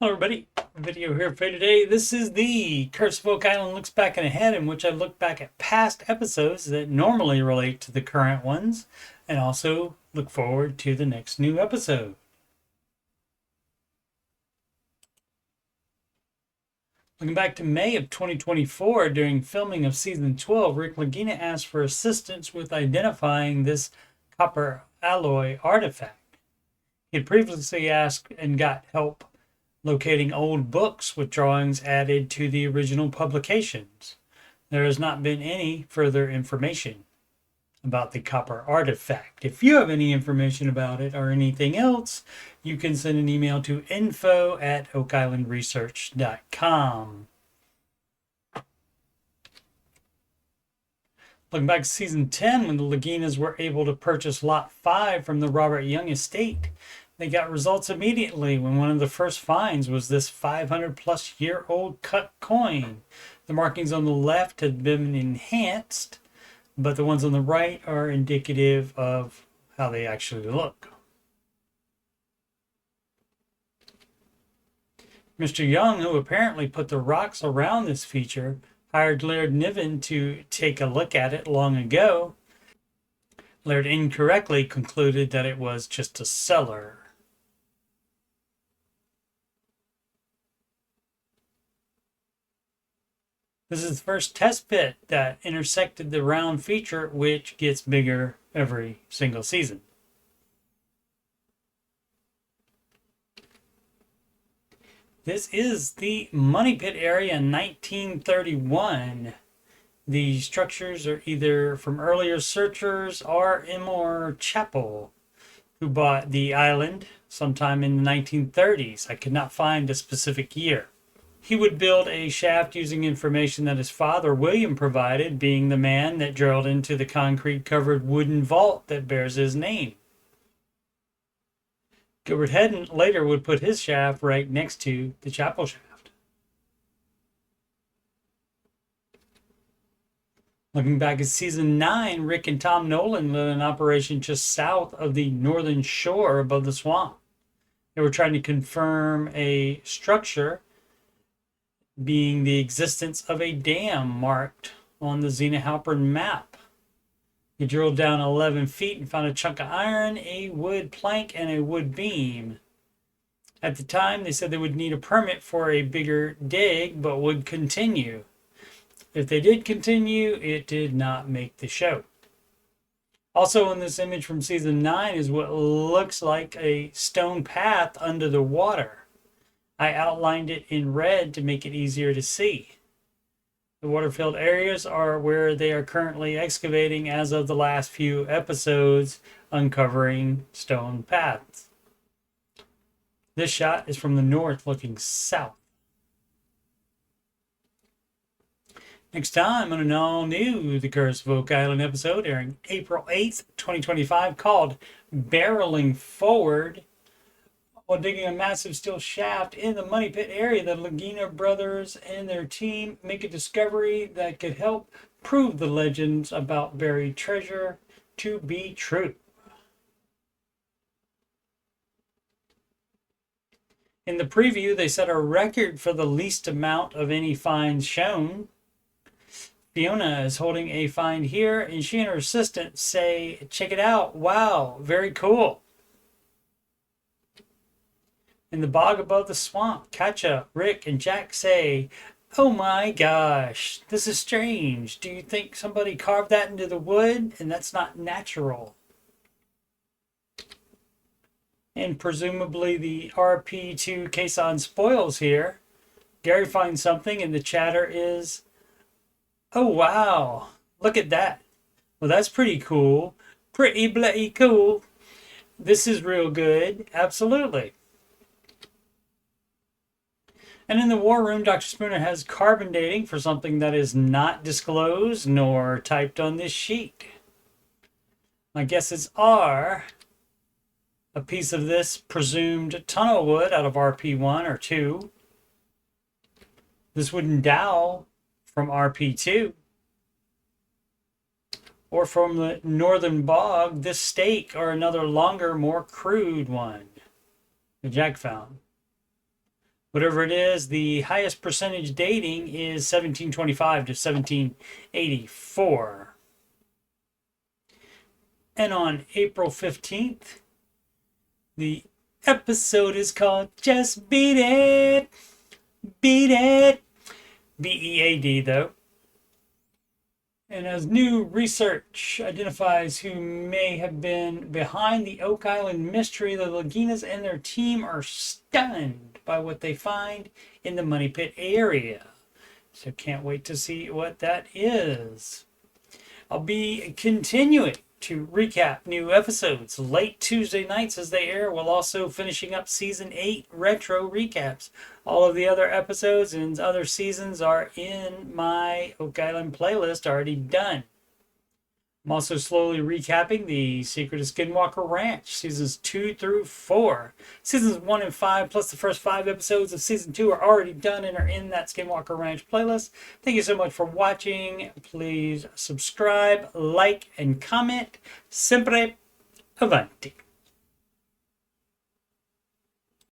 Hello everybody, video here for you today. This is the Curse of Oak Island Looks Back and Ahead, in which I look back at past episodes that normally relate to the current ones, and also look forward to the next new episode. Looking back to May of 2024, during filming of Season 12, Rick Lagina asked for assistance with identifying this copper alloy artifact. He had previously asked and got help locating old books with drawings added to the original publications. There has not been any further information about the copper artifact. If you have any information about it or anything else, you can send an email to info@oakislandresearch.com. Looking back to Season 10, when the Laginas were able to purchase Lot 5 from the Robert Young estate, they got results immediately when one of the first finds was this 500-plus-year-old cut coin. The markings on the left had been enhanced, but the ones on the right are indicative of how they actually look. Mr. Young, who apparently put the rocks around this feature, hired Laird Niven to take a look at it long ago. Laird incorrectly concluded that it was just a cellar. This is the first test pit that intersected the round feature, which gets bigger every single season. This is the Money Pit area in 1931. The structures are either from earlier searchers or Imor Chapel, who bought the island sometime in the 1930s. I could not find a specific year. He would build a shaft using information that his father, William, provided, being the man that drilled into the concrete-covered wooden vault that bears his name. Gilbert Hedden later would put his shaft right next to the chapel shaft. Looking back at Season 9, Rick and Tom Nolan led an operation just south of the northern shore above the swamp. They were trying to confirm a structure, being the existence of a dam marked on the Xena Halpern map. He drilled down 11 feet and found a chunk of iron, a wood plank, and a wood beam. At the time, they said they would need a permit for a bigger dig, but would continue. If they did continue, it did not make the show. Also in this image from Season 9 is what looks like a stone path under the water. I outlined it in red to make it easier to see. The water-filled areas are where they are currently excavating as of the last few episodes, uncovering stone paths. This shot is from the north looking south. Next time on an all-new The Curse of Oak Island episode airing April 8th, 2025, called Barreling Forward. While digging a massive steel shaft in the Money Pit area, the Lagina brothers and their team make a discovery that could help prove the legends about buried treasure to be true. In the preview, they set a record for the least amount of any finds shown. Fiona is holding a find here, and she and her assistant say, "Check it out, wow, very cool." In the bog above the swamp, Katja, Rick, and Jack say, "Oh my gosh, this is strange. Do you think somebody carved that into the wood? And that's not natural." And presumably the RP2 caisson spoils here. Gary finds something, and the chatter is, "Oh wow, look at that. Well, that's pretty cool. Pretty bloody cool. This is real good. Absolutely." And in the war room, Dr. Spooner has carbon dating for something that is not disclosed nor typed on this sheet. My guesses are a piece of this presumed tunnel wood out of RP1 or 2. This wooden dowel from RP2. Or from the northern bog, this stake or another longer, more crude one that Jack found. Whatever it is, the highest percentage dating is 1725 to 1784. And on April 15th, the episode is called Just Beat It. Beat it. B-E-A-D, though. And as new research identifies who may have been behind the Oak Island mystery, the Laginas and their team are stunned by what they find in the Money Pit area. So can't wait to see what that is. I'll be continuing to recap new episodes late Tuesday nights as they air, while also finishing up Season 8 retro recaps. All of the other episodes and other seasons are in my Oak Island playlist already done. I'm also slowly recapping The Secret of Skinwalker Ranch, Seasons 2 through 4. Seasons 1 and 5, plus the first 5 episodes of Season 2 are already done and are in that Skinwalker Ranch playlist. Thank you so much for watching. Please subscribe, like, and comment. Sempre avanti.